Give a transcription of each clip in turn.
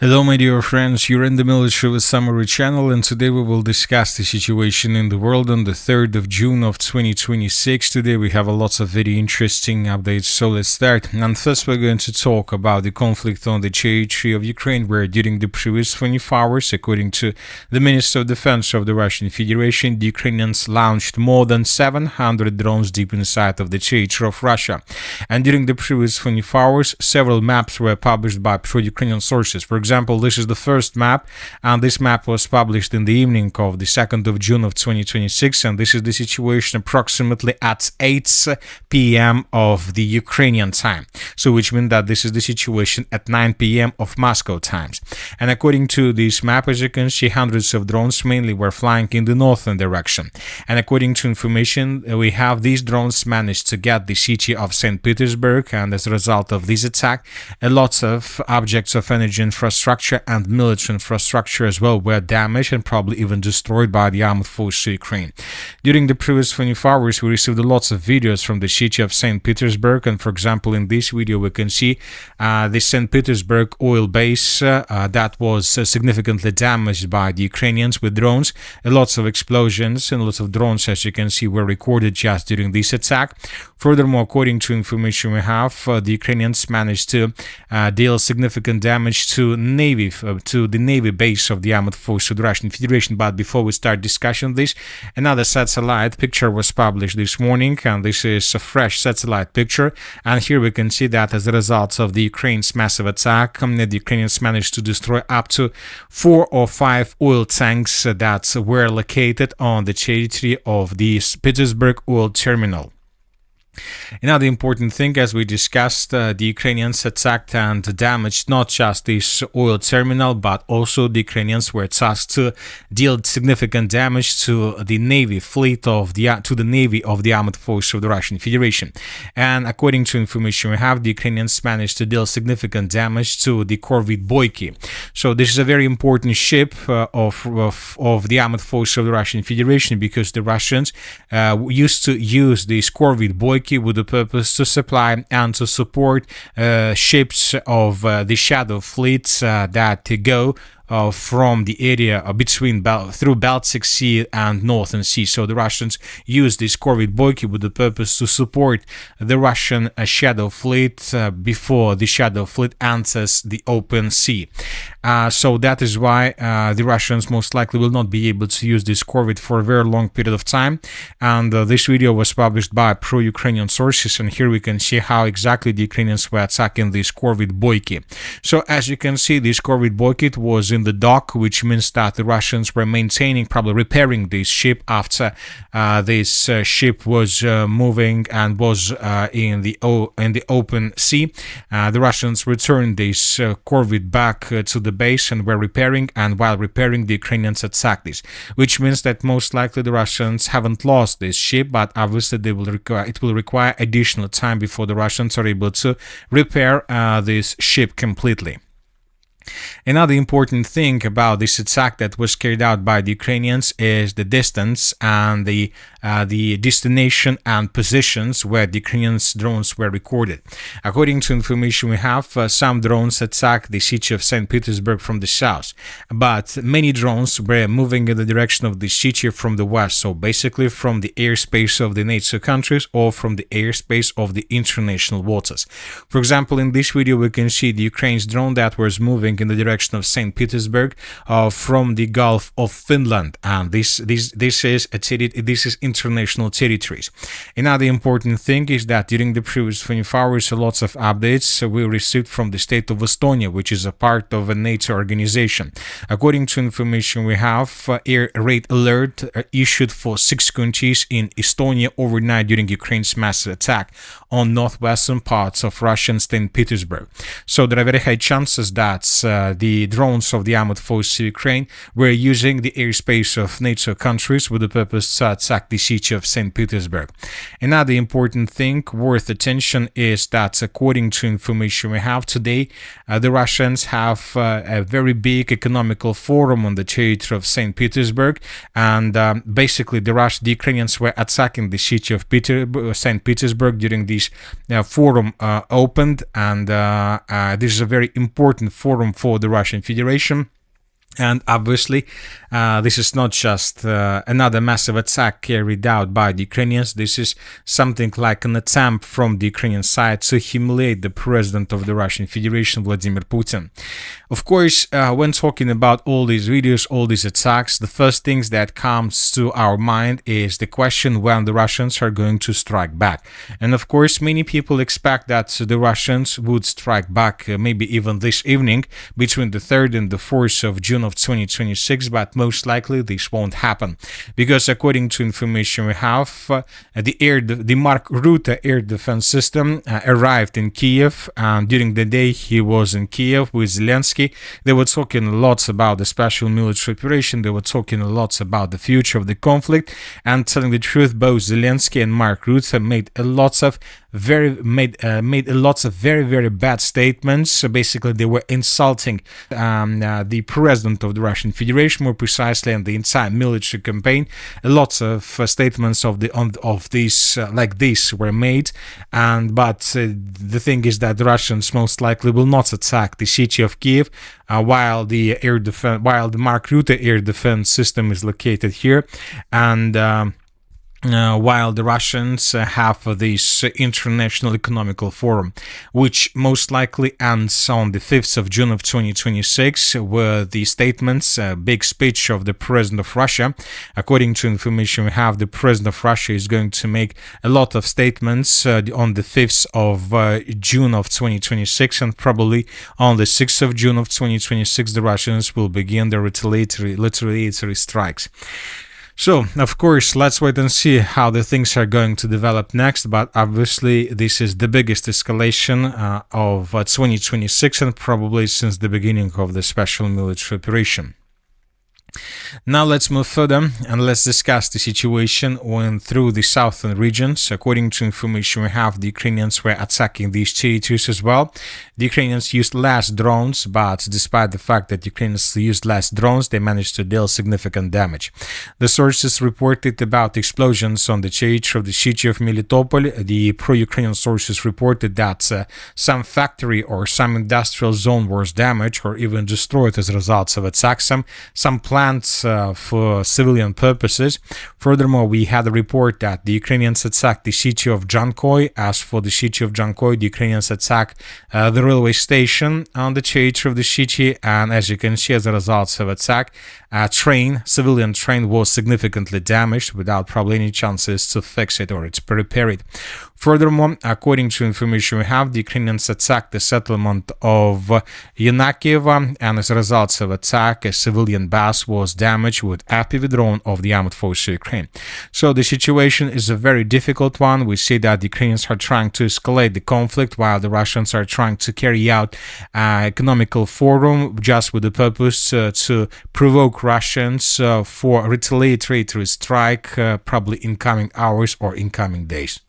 Hello, my dear friends. You're in the Military with Summary channel, and today we will discuss the situation in the world on the 3rd of June of 2026. Today we have a lots of very interesting updates, so let's start. And first, we're going to talk about the conflict on the territory of Ukraine, where during the previous 24 hours, according to the Minister of Defense of the Russian Federation, the Ukrainians launched more than 700 drones deep inside of the territory of Russia. And during the previous 24 hours, several maps were published by pro-Ukrainian sources. For example, this is the first map, and this map was published in the evening of the 2nd of June of 2026, and this is the situation approximately at 8 p.m. of the Ukrainian time, so which means that this is the situation at 9 p.m. of Moscow times. And according to this map, as you can see, hundreds of drones mainly were flying in the northern direction. And according to information we have, these drones managed to get the city of St. Petersburg, and as a result of this attack, lots of objects of energy infrastructure and military infrastructure as well were damaged and probably even destroyed by the armed forces of Ukraine. During the previous 24 hours, we received lots of videos from the city of St. Petersburg, and for example, in this video we can see the St. Petersburg oil base that was significantly damaged by the Ukrainians with drones. Lots of explosions and lots of drones, as you can see, were recorded just during this attack. Furthermore, according to information we have, the Ukrainians managed to deal significant damage to the Navy base of the armed forces of the Russian Federation. But before we start discussing this, another satellite picture was published this morning, and this is a fresh satellite picture. And here we can see that as a result of the Ukraine's massive attack, the Ukrainians managed to destroy up to 4 or 5 oil tanks that were located on the territory of the Petersburg oil terminal. Another important thing, as we discussed, the Ukrainians attacked and damaged not just this oil terminal, but also the Ukrainians were tasked to deal significant damage to the Navy fleet of the Navy of the armed forces of the Russian Federation. And according to information we have, the Ukrainians managed to deal significant damage to the corvette Boyki. So this is a very important ship of the armed forces of the Russian Federation, because the Russians used to use this corvette Boyki with the purpose to supply and to support ships of the Shadow fleets that go from the area between through Baltic Sea and Northern Sea. So the Russians used this corvette Boyki with the purpose to support the Russian Shadow fleet before the Shadow fleet enters the open sea. So that is why the Russians most likely will not be able to use this corvette for a very long period of time. And this video was published by pro-Ukrainian sources, and here we can see how exactly the Ukrainians were attacking this corvette Boyki. So as you can see, this corvette Boyki was in the dock, which means that the Russians were maintaining, probably repairing this ship after this ship was moving and was in the open sea. The Russians returned this corvette back to the base and were repairing, and while repairing, the Ukrainians attacked this, which means that most likely the Russians haven't lost this ship, but obviously it will require additional time before the Russians are able to repair this ship completely. Another important thing about this attack that was carried out by the Ukrainians is the distance and the destination and positions where the Ukrainians' drones were recorded. According to information we have, some drones attacked the city of St. Petersburg from the south, but many drones were moving in the direction of the city from the west, so basically from the airspace of the NATO countries or from the airspace of the international waters. For example, in this video we can see the Ukraine's drone that was moving in the direction of St. Petersburg from the Gulf of Finland, and this is international territories. Another important thing is that during the previous 24 hours, lots of updates we received from the state of Estonia, which is a part of a NATO organization. According to information we have, air raid alert issued for 6 countries in Estonia overnight during Ukraine's massive attack on northwestern parts of Russia and St. Petersburg. So there are very high chances that the drones of the armed forces of Ukraine were using the airspace of NATO countries with the purpose to attack the city of St. Petersburg. Another important thing worth attention is that, according to information we have today, the Russians have a very big economical forum on the territory of St. Petersburg, and basically the Ukrainians were attacking the city of St. Petersburg during this forum opened, and this is a very important forum for the Russian Federation. And obviously, this is not just another massive attack carried out by the Ukrainians. This is something like an attempt from the Ukrainian side to humiliate the president of the Russian Federation, Vladimir Putin. Of course, when talking about all these videos, all these attacks, the first things that comes to our mind is the question when the Russians are going to strike back. And of course, many people expect that the Russians would strike back maybe even this evening between the 3rd and the 4th of June of 2026, but most likely this won't happen because according to information we have, the Mark Rutte air defense system arrived in Kiev, and during the day he was in Kiev with Zelensky. They were talking lots about the special military operation. They were talking lots about the future of the conflict, and telling the truth, both Zelensky and Mark Rutte made lots of very very bad statements. So basically they were insulting the president of the Russian Federation, more precisely, and the entire military campaign. Lots of statements of these like this were made, but the thing is that the Russians most likely will not attack the city of Kiev while the Mark Rutte air defense system is located here, and while the Russians have this International Economical Forum, which most likely ends on the 5th of June of 2026 with the statements, big speech of the President of Russia. According to information we have, the President of Russia is going to make a lot of statements on the 5th of June of 2026, and probably on the 6th of June of 2026 the Russians will begin their retaliatory strikes. So, of course, let's wait and see how the things are going to develop next, but obviously this is the biggest escalation of 2026 and probably since the beginning of the special military operation. Now let's move further and let's discuss the situation through the southern regions. According to information we have, the Ukrainians were attacking these territories as well. The Ukrainians used less drones, but despite the fact that Ukrainians used less drones, they managed to deal significant damage. The sources reported about explosions on the territory of the city of Melitopol. The pro-Ukrainian sources reported that some factory or some industrial zone was damaged or even destroyed as a result of attacks. Some plants for civilian purposes. Furthermore, we had a report that the Ukrainians attacked the city of Jankoy. As for the city of Jankoy, the Ukrainians attacked the railway station on the territory of the city, and as you can see, as a result of attack, a civilian train was significantly damaged without probably any chances to fix it or to repair it. Furthermore, according to information we have, the Ukrainians attacked the settlement of Yanakiev, and as a result of attack, a civilian bus was damaged with FPV drone of the armed forces of Ukraine. So the situation is a very difficult one. We see that the Ukrainians are trying to escalate the conflict while the Russians are trying to carry out economical forum just with the purpose to provoke Russians for retaliatory strike probably in coming hours or in coming days.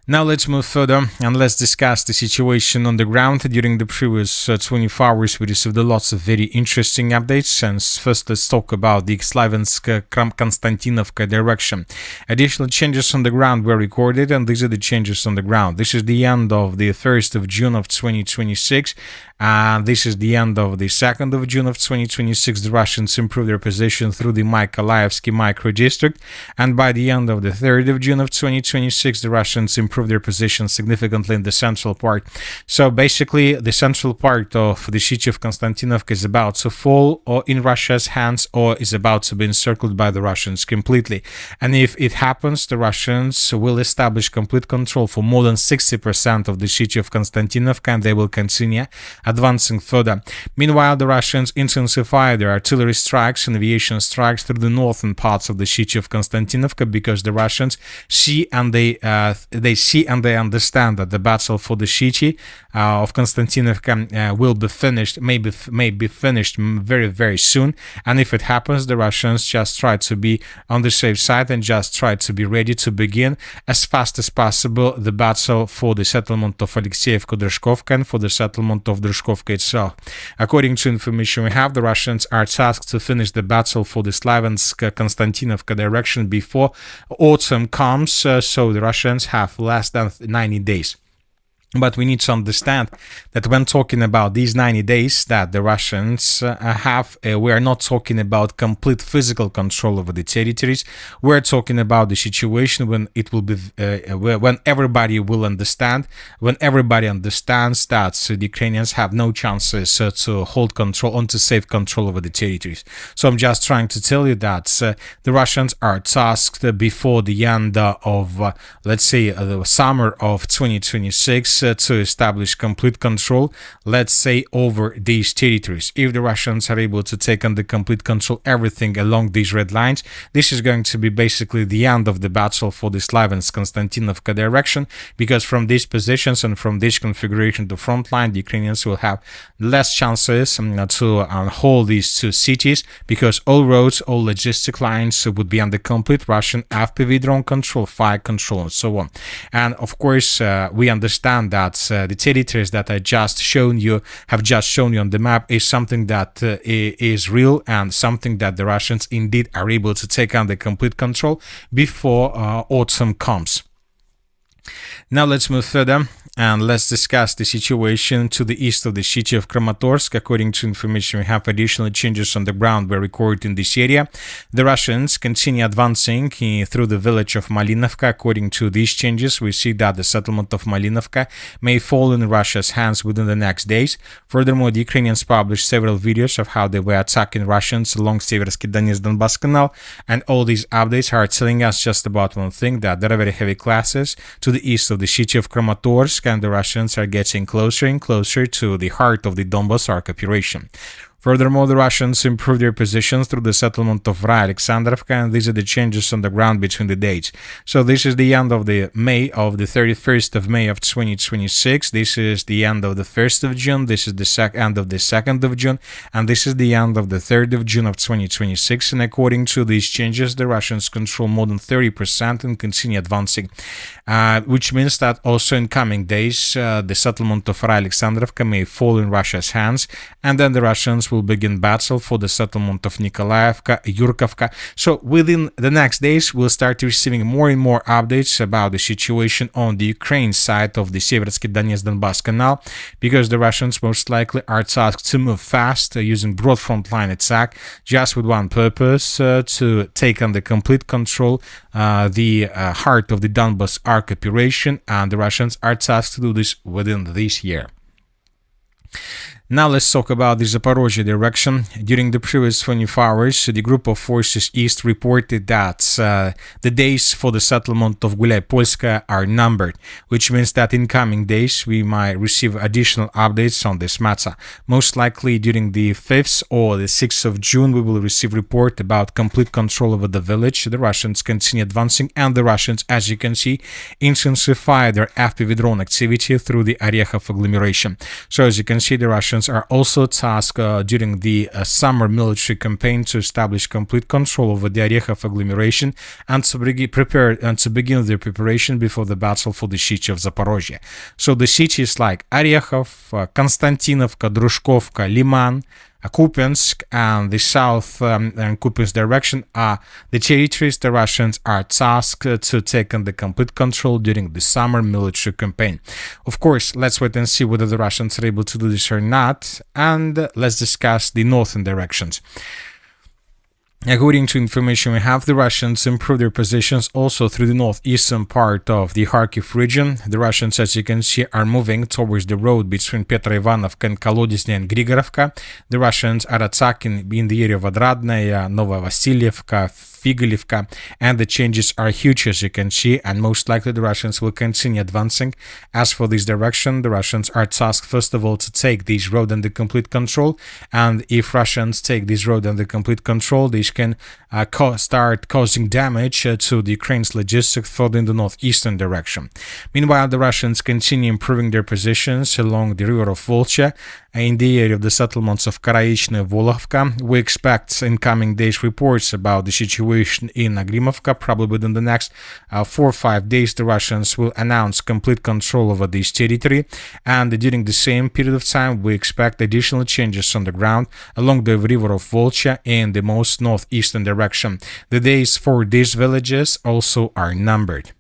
Now let's move further and let's discuss the situation on the ground. During the previous 24 hours, we received lots of very interesting updates. And first, let's talk about the Kostiantynivka direction. Additional changes on the ground were recorded, and these are the changes on the ground. This is the end of the 1st of June of 2026. This is the end of the 2nd of June of 2026. The Russians improved their position through the Mykolaievsky micro-district. And by the end of the 3rd of June of 2026, the Russians improved their position significantly in the central part. So basically, the central part of the city of Kostiantynivka is about to fall or in Russia's hands or is about to be encircled by the Russians completely. And if it happens, the Russians will establish complete control for more than 60% of the city of Kostiantynivka, and they will continue advancing further. Meanwhile, the Russians intensify their artillery strikes and aviation strikes through the northern parts of the city of Kostiantynivka because the Russians see and they understand that the battle for the city of Kostiantynivka will be finished, may be finished very, very soon. And if it happens, the Russians just try to be on the safe side and just try to be ready to begin as fast as possible the battle for the settlement of Alexeyevka-Druzhkovka and for the settlement of Druzhkovka itself. According to information we have, the Russians are tasked to finish the battle for the Slaviansk-Konstantinovka direction before autumn comes, so the Russians have less than 90 days. But we need to understand that when talking about these 90 days that the Russians have, we are not talking about complete physical control over the territories. We're talking about the situation when it will be, when everybody will understand, when everybody understands that the Ukrainians have no chances to hold control, on to save control over the territories. So I'm just trying to tell you that the Russians are tasked before the end of, let's say, the summer of 2026 to establish complete control, let's say, over these territories. If the Russians are able to take under complete control everything along these red lines, this is going to be basically the end of the battle for the Slaviansk-Kostiantynivka direction, because from these positions and from this configuration to front line, the Ukrainians will have less chances to hold these two cities, because all roads, all logistic lines would be under complete Russian FPV drone control, fire control, and so on. And of course, we understand that the territories that have just shown you on the map is something that is real, and something that the Russians indeed are able to take under complete control before autumn comes. Now let's move further and let's discuss the situation to the east of the city of Kramatorsk. According to information we have, additional changes on the ground were recorded in this area. The Russians continue advancing through the village of Malinovka. According to these changes, we see that the settlement of Malinovka may fall in Russia's hands within the next days. Furthermore, the Ukrainians published several videos of how they were attacking Russians along Seversky Donetsk-Donbass Canal, and all these updates are telling us just about one thing, that there are very heavy classes to the east of the city of Kramatorsk, and the Russians are getting closer and closer to the heart of the Donbas occupation. Furthermore, the Russians improved their positions through the settlement of Alexandrovka, and these are the changes on the ground between the dates. So this is the end of the May, of the 31st of May of 2026. This is the end of the 1st of June. This is the end of the 2nd of June. And this is the end of the 3rd of June of 2026. And according to these changes, the Russians control more than 30% and continue advancing. Which means that also in coming days, the settlement of Alexandrovka may fall in Russia's hands, and then the Russians will begin battle for the settlement of Nikolaevka, Yurkovka. So within the next days, we'll start receiving more and more updates about the situation on the Ukraine side of the Seversky Donetsk-Donbass Canal, because the Russians most likely are tasked to move fast using broad frontline attack, just with one purpose, to take under complete control the heart of the Donbas occupation, and the Russians are tasked to do this within this year. Now let's talk about the Zaporozhye direction. During the previous 24 hours, the group of forces east reported that the days for the settlement of Gulyai-Polskaya are numbered, which means that in coming days we might receive additional updates on this matter. Most likely during the 5th or the 6th of June we will receive report about complete control over the village. The Russians continue advancing, and the Russians, as you can see, intensify their FPV drone activity through the Orekhov agglomeration. So as you can see, the Russians are also tasked during the summer military campaign to establish complete control over the Orekhov agglomeration and to begin their preparation before the battle for the city of Zaporozhye. So the cities like Orekhov, Kostiantynivka, Drushkovka, Liman, Kupiansk, and the south and Kupiansk direction are the territories the Russians are tasked to take under complete control during the summer military campaign. Of course, let's wait and see whether the Russians are able to do this or not, and let's discuss the northern directions. According to information we have, the Russians improved their positions also through the northeastern part of the Kharkiv region. The Russians, as you can see, are moving towards the road between Petroivanovka and Kolodezny and Grigorovka. The Russians are attacking in the area of Odradnaya, Novovasilievka, Figulivka, and the changes are huge, as you can see, and most likely the Russians will continue advancing. As for this direction, the Russians are tasked first of all to take this road under complete control, and if Russians take this road under complete control, this can start causing damage to the Ukraine's logistics further in the northeastern direction. Meanwhile, the Russians continue improving their positions along the river of Volcha in the area of the settlements of Karaichny and Volovka. We expect in coming days reports about the situation in Agrimovka. Probably within the next 4 or 5 days, the Russians will announce complete control over this territory, and during the same period of time, we expect additional changes on the ground along the river of Volcha in the most northeastern direction. The days for these villages also are numbered.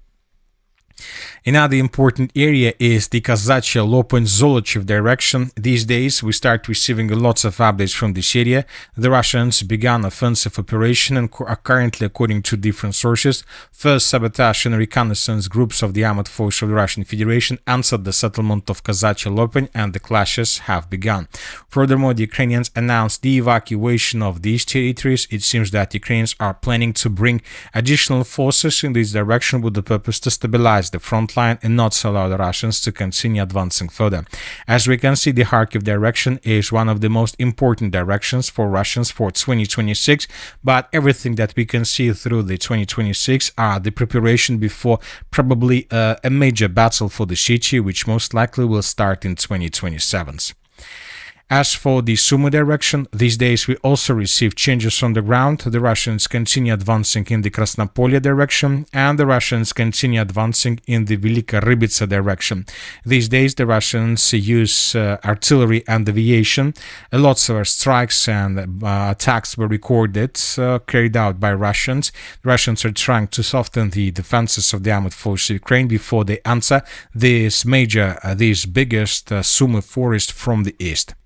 Another important area is the Kazachia, Lopan, Zolochiv direction. These days, we start receiving lots of updates from this area. The Russians began offensive operation and are currently, according to different sources, first sabotage and reconnaissance groups of the armed force of the Russian Federation answered the settlement of Kazachia, Lopan, and the clashes have begun. Furthermore, the Ukrainians announced the evacuation of these territories. It seems that Ukrainians are planning to bring additional forces in this direction with the purpose to stabilize the front line and not allow the Russians to continue advancing further. As we can see, the Kharkiv direction is one of the most important directions for Russians for 2026, but everything that we can see through the 2026 are the preparation before probably a major battle for the city, which most likely will start in 2027. As for the Sumy direction, these days we also receive changes on the ground. The Russians continue advancing in the Krasnopolye direction, and the Russians continue advancing in the Velika Rybitsa direction. These days the Russians use artillery and aviation. Lots of strikes and attacks were recorded, carried out by Russians. The Russians are trying to soften the defenses of the armed forces of Ukraine before they answer this biggest Sumy forest from the east.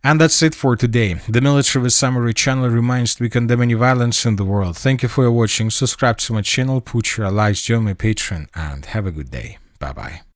And that's it for today. The Military Summary channel reminds we condemn any violence in the world. Thank you for your watching. Subscribe to my channel, put your likes, join my Patreon, and have a good day. Bye-bye.